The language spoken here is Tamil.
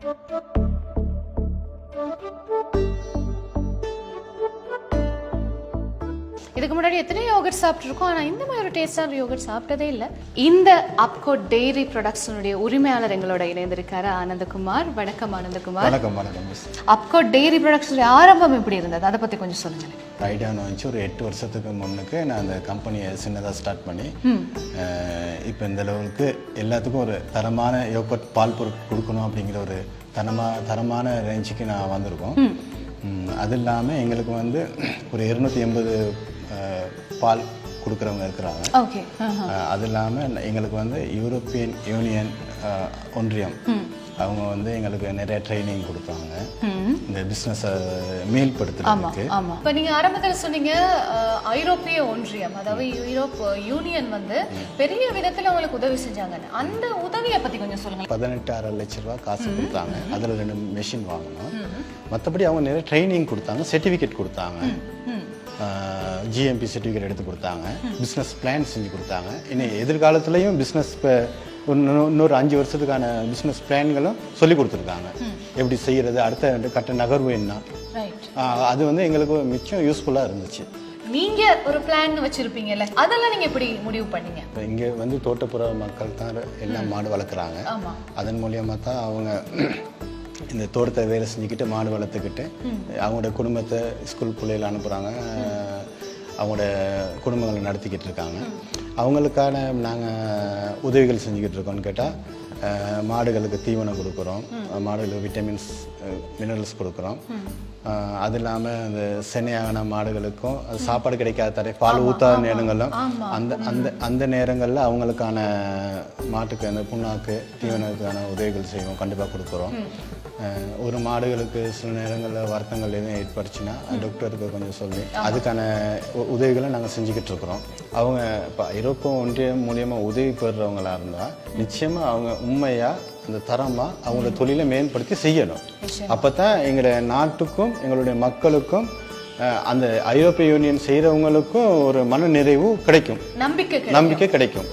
இதுக்கு முன்னாடி எத்தனை யோகர்ட் சாப்பிட்டுருக்கோம், ஆனால் இந்த மாதிரி ஒரு டேஸ்டான யோகர்ட் சாப்பிட்டதே இல்லை. இந்த அப்கோட் டெய்ரி ப்ரொடக்ட்ஸனுடைய உரிமையாளர் எங்களோட இணைந்திருக்காரு ஆனந்தகுமார். வணக்கம் ஆனந்தகுமார். வணக்கம். வணக்கம் மிஸ். அப்கோட் டெய்ரி ப்ரொடக்ட்ஸுடைய ஆரம்பம் எப்படி இருந்தது, அதை பற்றி கொஞ்சம் சொல்லுங்கள். ரைடான வந்துச்சு ஒரு 8 வருஷத்துக்கு முன்னுக்கு நான் அந்த கம்பெனியை சின்னதாக ஸ்டார்ட் பண்ணி இப்போ இந்த லெவலுக்கு எல்லாத்துக்கும் ஒரு தரமான யோகர்ட் பால் பொருட்கள் கொடுக்கணும் அப்படிங்கிற ஒரு தரமான ரேஞ்சுக்கு நான் வந்திருக்கோம். அது இல்லாமல் எங்களுக்கு வந்து ஒரு 280 பால் கொடுக்குறவங்க இருக்கிறாங்க. அது இல்லாமல் எங்களுக்கு வந்து யூரோப்பியன் யூனியன் ஒன்றியம் அவங்க வந்து எங்களுக்கு நிறைய ட்ரைனிங் கொடுத்தாங்க இந்த பிஸ்னஸை மேல்படுத்துறதுக்கு. இப்போ நீங்கள் ஆரம்பத்தில் சொன்னீங்க ஐரோப்பிய ஒன்றியம், அதாவது யூரோப் யூனியன் வந்து பெரிய விதத்தில் அவங்களுக்கு உதவி செஞ்சாங்க. அந்த உதவியை பற்றி கொஞ்சம் சொல்லுங்கள். 18.5 லட்ச ரூபா காசு கொடுத்தாங்க. அதில் 2 மெஷின் வாங்கணும். மற்றபடி அவங்க நிறைய ட்ரைனிங் கொடுத்தாங்க, சர்டிஃபிகேட் கொடுத்தாங்க, ஜிஎம்பி சர்டிஃபிகேட் எடுத்து கொடுத்தாங்க, பிஸ்னஸ் பிளான் செஞ்சு கொடுத்தாங்க. இன்னும் எதிர்காலத்துலேயும் பிஸ்னஸ் இப்போ இன்னொரு 5 வருஷத்துக்கான பிஸ்னஸ் பிளான்களும் சொல்லி கொடுத்துருக்காங்க. எப்படி செய்கிறது, அடுத்த கட்ட நகர்வு என்ன, அது வந்து எங்களுக்கு மிச்சம் யூஸ்ஃபுல்லாக இருந்துச்சு. நீங்க ஒரு பிளான் வச்சிருப்பீங்கல்ல, அதெல்லாம் நீங்க எப்படி முடிவு பண்ணீங்க? இங்கே வந்து தோட்டப்புற மக்கள் தான் எல்லாம் மாடு வளர்க்குறாங்க. அதன் மூலியமாக தான் அவங்க இந்த தோட்டத்தை வேலை செஞ்சுக்கிட்டு மாடு வளர்த்துக்கிட்டு அவங்களோட குடும்பத்தை ஸ்கூல் பிள்ளைகள் அனுப்புகிறாங்க, அவங்களோட குடும்பங்களை நடத்திக்கிட்டு இருக்காங்க. அவங்களுக்கான நாங்கள் உதவிகள் செஞ்சுக்கிட்டு இருக்கோம்னு கேட்டால் மாடுகளுக்கு தீவனம் கொடுக்குறோம், மாடுகளுக்கு விட்டமின்ஸ் மினரல்ஸ் கொடுக்குறோம். அது இல்லாமல் இந்த சென்னையான மாடுகளுக்கும் அது சாப்பாடு கிடைக்காத தடை பால் ஊற்றாத நேரங்களும் அந்த நேரங்களில் அவங்களுக்கான மாட்டுக்கு அந்த புண்ணாக்கு தீவனத்துக்கான உதவிகள் செய்வோம், கண்டிப்பாக கொடுக்குறோம். ஒரு மாடுகளுக்கு சில நேரங்களில் வருத்தங்கள் எதுவும் ஏற்படுச்சுன்னா டாக்டருக்கு கொஞ்சம் சொல்லி அதுக்கான உதவிகளை நாங்கள் செஞ்சுக்கிட்டு இருக்கிறோம். அவங்க இப்போ ஐரோப்பிய ஒன்றியம் மூலியமாக உதவி பெறுறவங்களா இருந்தால் நிச்சயமாக அவங்க உண்மையாக அந்த தரமாக அவங்களோட தொழிலை மேம்படுத்தி செய்யணும். அப்போ தான் எங்களுடைய நாட்டுக்கும் எங்களுடைய மக்களுக்கும் அந்த ஐரோப்பிய யூனியன் செய்கிறவங்களுக்கும் ஒரு மன நிறைவு கிடைக்கும், நம்பிக்கை கிடைக்கும்.